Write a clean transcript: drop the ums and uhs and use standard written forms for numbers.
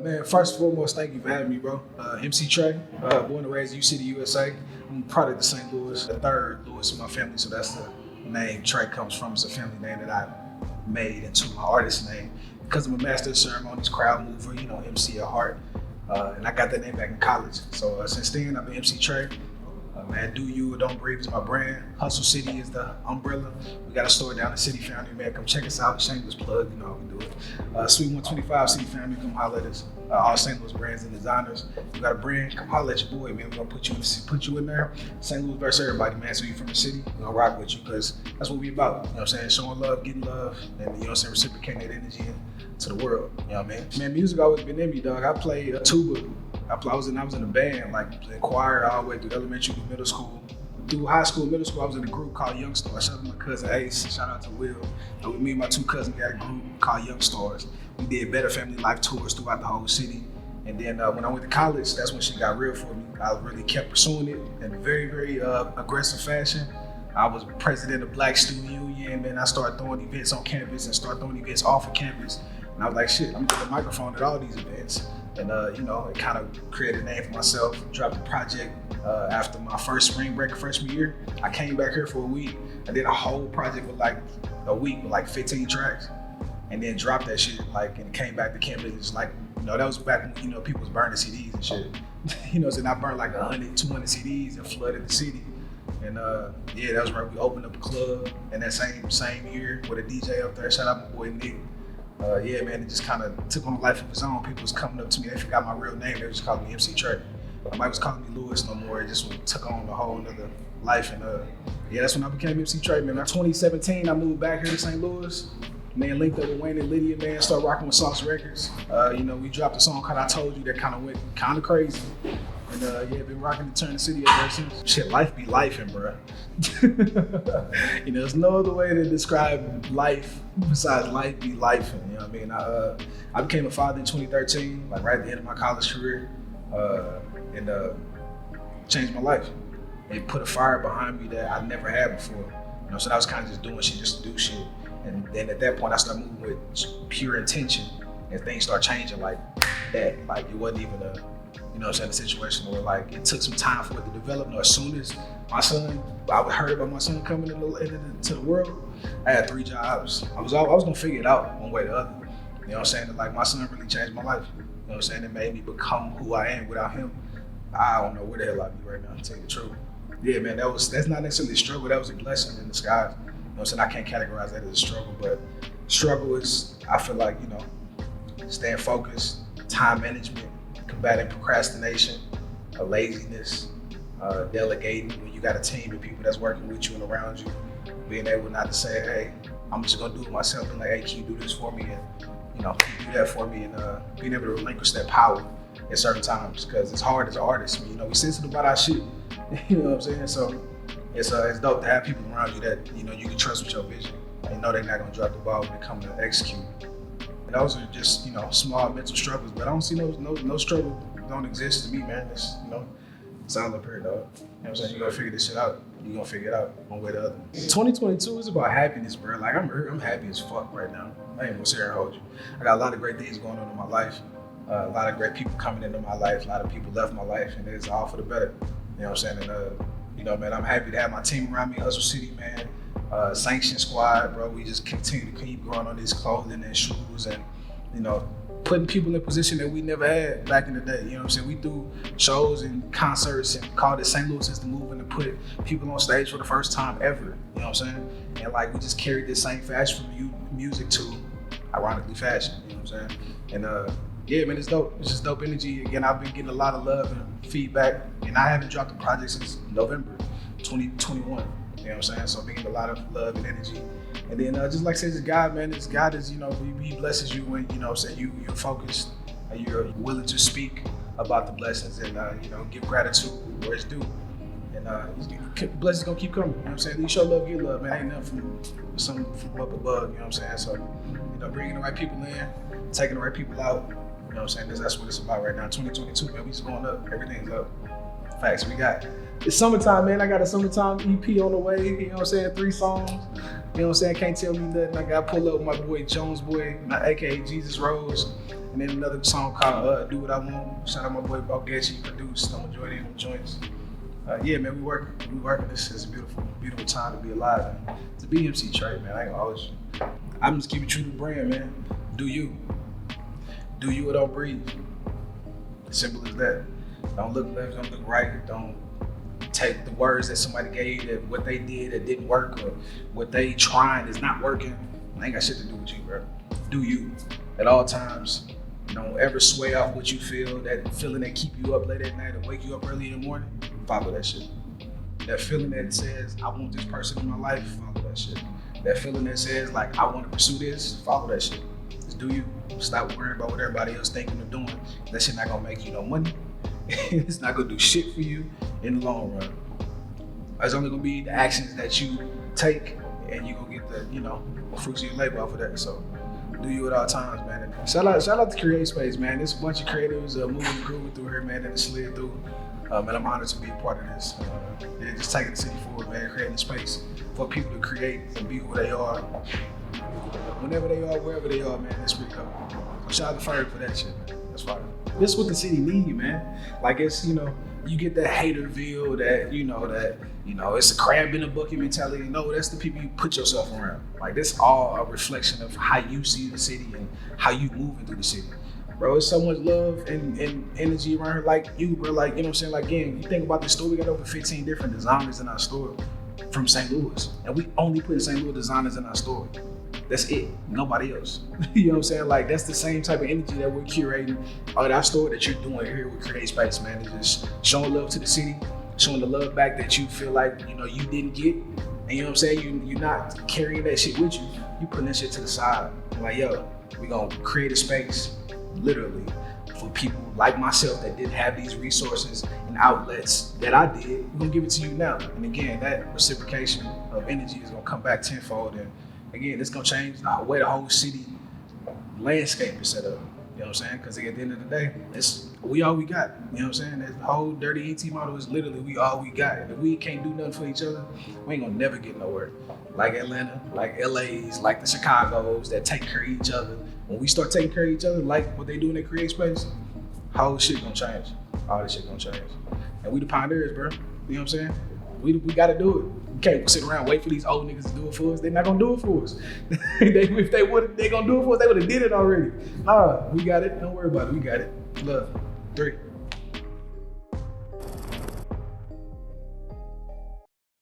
Man, first and foremost, thank you for having me, bro. MC Tre, born and raised in U-City, USA. I'm a product of St. Louis, the third Louis in my family, so that's the name Tre comes from. It's a family name that I made into my artist name because I'm a master of ceremonies, crowd mover, MC at heart. And I got that name back in college. So since then, I've been MC Tre. Man, Do You or Don't Breathe is my brand. Hustle City is the umbrella. We got a store down in City Foundry, man. Come check us out. Shameless plug, you know how we do it. Suite 125 City Foundry, come holler at us. All St. Louis brands and designers. You got a brand, come holler at your boy, man. We're gonna put you in there. St. Louis versus everybody, man. So you from the city, we're gonna rock with you because that's what we about. You know what I'm saying? Showing love, getting love, and you know what I'm saying, reciprocating that energy to the world. You know what I mean? Man, music always been in me, dog. I played tuba. I was in a band, like in choir all the way through elementary to middle school. Through high school, middle school, I was in a group called Young Stars. Shout out to my cousin Ace, shout out to Will. And with me and my two cousins got a group called Young Stars. We did Better Family Life tours throughout the whole city. And then when I went to college, that's when shit got real for me. I really kept pursuing it in a very, very aggressive fashion. I was president of Black Student Union, man. I started throwing events on campus and started throwing events off of campus. And I was like, shit, I'm gonna get the microphone at all these events. And it kind of created a name for myself, dropped a project after my first spring break of freshman year. I came back here for a week. I did a whole project with like a week with like 15 tracks and then dropped that shit and came back to campus. It's like, that was back when, people was burning CDs and shit. So I burned like 100, 200 CDs and flooded the city. And that was where we opened up a club in that same year with a DJ up there. Shout out my boy Nick. Man, it just kind of took on a life of its own. People was coming up to me, they forgot my real name, they was just calling me MC Tre. Nobody was calling me Louis no more, it just took on a whole nother life. And that's when I became MC Tre, man. In 2017, I moved back here to St. Louis. Man, linked up with Wayne and Lydia, man, started rocking with Sauce Records. We dropped a song called I Told You that kind of went kind of crazy. And been rocking to turn the city up ever since. Shit, life be lifing, bro. There's no other way to describe life besides life be lifing. You know what I mean? I became a father in 2013, like right at the end of my college career, and changed my life. It put a fire behind me that I never had before. So I was kind of just doing shit just to do shit. And then at that point, I started moving with pure intention, and things start changing like that. Like it wasn't even a situation where like it took some time for it to develop. As soon as I heard about my son coming into the world, I had 3 jobs. I was gonna figure it out one way or the other. You know what I'm saying? And, like my son really changed my life. You know what I'm saying? It made me become who I am. Without him, I don't know where the hell I'd be right now, to tell you the truth. Yeah, man, that's not necessarily a struggle, that was a blessing in disguise. You know what I'm saying? I can't categorize that as a struggle, but struggle is, I feel like, staying focused, time management, combating procrastination, laziness, delegating when you got a team of people that's working with you and around you, being able not to say, hey, I'm just gonna do it myself, and like, hey, can you do this for me? And can you do that for me? And being able to relinquish that power at certain times, because it's hard as an artist. We sensitive about our shit. You know what I'm saying? So it's dope to have people around you that you can trust with your vision. And they're not gonna drop the ball when it comes to execute. And those are just small mental struggles, but I don't see no struggle don't exist to me, man. It's all up here, dog. You know what I'm saying? You're gonna figure this shit out. You're gonna figure it out one way or the other. 2022 is about happiness, bro. Like I'm happy as fuck right now. I ain't gonna sit here and hold you. I got a lot of great things going on in my life. A lot of great people coming into my life. A lot of people left my life, and it's all for the better. You know what I'm saying? And man, I'm happy to have my team around me, Hustle City, man. Sanction Squad, bro. We just continue to keep growing on these clothing and shoes, and putting people in a position that we never had back in the day. You know what I'm saying? We do shows and concerts and called it St. Louis is the movement to put people on stage for the first time ever. You know what I'm saying? And like we just carried this same fashion from music to, ironically, fashion. You know what I'm saying? And man, it's dope. It's just dope energy. Again, I've been getting a lot of love and feedback, and I haven't dropped a project since November 2021. You know what I'm saying? So I've been getting a lot of love and energy. And then just like I said, this God, man, this God is, he blesses you when, you're focused, you're willing to speak about the blessings and, give gratitude where it's due. And blessings gonna keep coming, you know what I'm saying? You show love, get love, man. Ain't nothing from up above, you know what I'm saying? So, bringing the right people in, taking the right people out, you know what I'm saying? That's what it's about right now. 2022, man, we just going up, everything's up. Facts, it's summertime, man. I got a summertime EP on the way, you know what I'm saying? 3 songs. You know what I'm saying? Can't tell me nothing. I got to pull up with my boy Jones Boy, aka Jesus Rose. And then another song called Do What I Want. Shout out my boy Bogechi, produced. I'm enjoying them joints. Yeah, man, we working. This is a beautiful, beautiful time to be alive. It's a BMC trait, man. I ain't gonna hold you. I'm just keeping true to the brand, man. Do you. Do you or don't breathe. Simple as that. Don't look left, don't look right. Don't take the words that somebody gave, that what they did that didn't work, or what they trying is not working. I ain't got shit to do with you, bro. Do you at all times. Don't ever sway off what you feel, that feeling that keep you up late at night or wake you up early in the morning. Follow that shit. That feeling that says, I want this person in my life, follow that shit. That feeling that says, like, I want to pursue this, follow that shit. Just do you. Stop worrying about what everybody else thinking or doing. That shit not gonna make you no money. It's not gonna do shit for you in the long run. It's only gonna be the actions that you take, and you gonna get the, fruits of your labor off of that. So do you at all times, man. And shout out to KRe8's, man. There's a bunch of creatives moving and grooving through here, man, and slid through. And I'm honored to be a part of this. Yeah, just taking the city forward, man, creating a space for people to create and be who they are. Whenever they are, wherever they are, man, that's pretty dope. Shout out to Ferg for that shit, man. That's fire. This is what the city need, man. Like, it's, you get that haterville, that it's a crab in a bucket mentality. No, that's the people you put yourself around. Like, this all a reflection of how you see the city and how you moving through the city. Bro, it's so much love and energy around here, like you, bro. Like, you know what I'm saying? Like, again, you think about the store, we got over 15 different designers in our store from St. Louis. And we only put St. Louis designers in our store. That's it, nobody else. You know what I'm saying? Like, that's the same type of energy that we're curating at our store that you're doing here with KRe8's, man. It's just showing love to the city, showing the love back that you feel like, you didn't get. And you know what I'm saying? You're not carrying that shit with you. You putting that shit to the side. Like, yo, we gonna create a space, literally, for people like myself that didn't have these resources and outlets that I did. We're gonna give it to you now. And again, that reciprocation of energy is gonna come back tenfold. And again, it's gonna change the way the whole city landscape is set up. You know what I'm saying? Because at the end of the day, we all we got. You know what I'm saying? The whole dirty ET model is literally we all we got. And if we can't do nothing for each other, we ain't gonna never get nowhere. Like Atlanta, like LA's, like the Chicagos that take care of each other. When we start taking care of each other, like what they do in their KRe8's, whole shit gonna change. All this shit gonna change. And we the pioneers, bro. You know what I'm saying? We gotta do it. We can't sit around and wait for these old niggas to do it for us. They're not gonna do it for us. If they would, they gonna do it for us. They would have did it already. Nah, we got it. Don't worry about it. We got it. Love. 3.